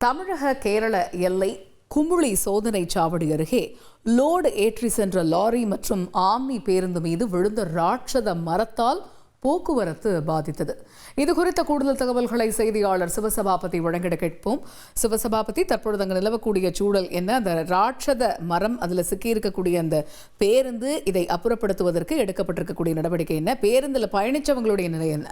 தமிழக கேரள எல்லை குமுளி சோதனை சாவடி அருகே லோடு ஏற்றி சென்ற லாரி மற்றும் ஆம்னி பேருந்து மீது விழுந்த ராட்சத மரத்தால் போக்குவரத்து பாதித்தது. இதுகுறித்த கூடுதல் தகவல்களை செய்தியாளர் சிவசபாபதி வழங்கிட கேட்போம். சிவசபாபதி, தற்பொழுது அங்கு நிலவக்கூடிய சூழல் என்ன? அந்த ராட்சத மரம், அதில் சிக்கியிருக்கக்கூடிய அந்த பேருந்து, இதை அப்புறப்படுத்துவதற்கு எடுக்கப்பட்டிருக்கக்கூடிய நடவடிக்கை என்ன? பேருந்தில் பயணிச்சவங்களுடைய நிலை என்ன?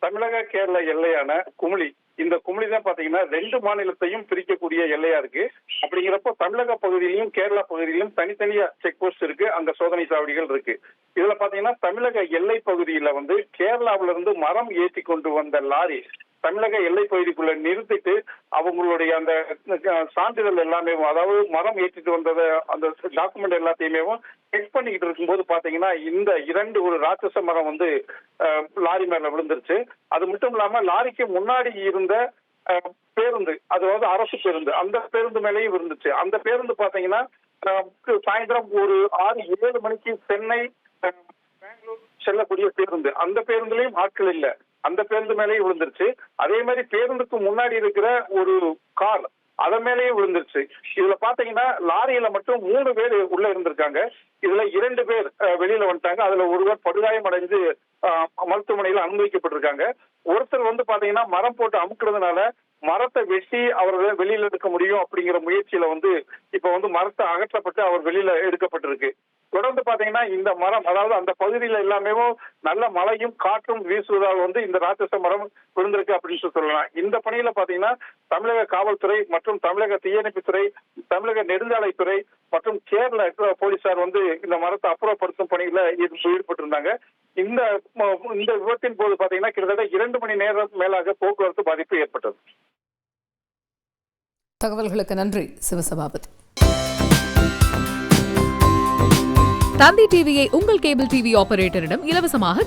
தமிழக கேரள எல்லையான குமுளி, இந்த குமுளி தான் பாத்தீங்கன்னா 2 மாநிலத்தையும் பிரிக்கக்கூடிய எல்லையா இருக்கு. அப்படிங்கிறப்போ தமிழக பகுதியிலும் கேரளா பகுதியிலும் தனித்தனியா செக் போஸ்ட் இருக்கு, அங்க சோதனை சாவடிகள் இருக்கு. இதுல பாத்தீங்கன்னா தமிழக எல்லை பகுதியில கேரளாவில இருந்து மரம் ஏற்றி கொண்டு வந்த லாரி தமிழக எல்லை பகுதிக்குள்ள நிறுத்திட்டு அவங்களுடைய அந்த சான்றிதழ் எல்லாமே, அதாவது மரம் ஏற்றிட்டு வந்தத அந்த டாக்குமெண்ட் எல்லாத்தையுமே செக் பண்ணிக்கிட்டு இருக்கும்போது பாத்தீங்கன்னா இந்த ஒரு ராட்சச மரம் லாரி மேல விழுந்துருச்சு. அது மட்டும் இல்லாம லாரிக்கு முன்னாடி இருந்த பேருந்து, அதாவது அரசு பேருந்து, அந்த பேருந்து மேலேயும் விழுந்துச்சு. அந்த பேருந்து பாத்தீங்கன்னா சாயந்தரம் ஒரு 6-7 மணிக்கு சென்னை பெங்களூர் செல்லக்கூடிய பேருந்து, அந்த பேருந்துலயும் ஆட்கள் இல்ல, அந்த பேருந்து மேலேயும் விழுந்துருச்சு. அதே மாதிரி பேருந்துக்கு முன்னாடி இருக்கிற ஒரு கார், அத மேலேயும் விழுந்துருச்சு. இதுல பாத்தீங்கன்னா லாரியில மட்டும் 3 பேர் உள்ள இருந்திருக்காங்க. இதுல 2 பேர் வெளியில வந்துட்டாங்க. அதுல ஒருவர் படுகாயம் அடைந்து மருத்துவமனையில அனுமதிக்கப்பட்டிருக்காங்க. ஒருத்தர் பாத்தீங்கன்னா மரம் போட்டு அமுக்குறதுனால மரத்தை வெட்டி அவரை வெளியில எடுக்க முடியும் அப்படிங்கிற முயற்சியில இப்ப மரத்தை அகற்றப்பட்டு அவர் வெளியில எடுக்கப்பட்டிருக்கு. தொடர்ந்து பாத்தீங்கன்னா இந்த மரம், அதாவது அந்த பகுதியில எல்லாமே நல்ல மழையும் காற்றும் வீசுவதால் இந்த ராட்சச மரம் விழுந்திருக்கு அப்படின்னு சொல்லலாம். இந்த பணியில பாத்தீங்கன்னா தமிழக காவல்துறை மற்றும் தமிழக தீயணைப்புத்துறை, தமிழக நெடுஞ்சாலைத்துறை மற்றும் கேரள போலீசார் இந்த மரத்தை அப்புறப்படுத்தும் பணியில ஈடுபட்டு இருந்தாங்க. இந்த விபத்தின் போது பாத்தீங்கன்னா கிட்டத்தட்ட 2 மணி நேரம் மேலாக போக்குவரத்து பாதிப்பு ஏற்பட்டது. தகவல்களுக்கு நன்றி சிவசபாபதி. தந்தி டிவியை உங்கள் கேபிள் டிவி ஆபரேட்டரிடம் இலவசமாக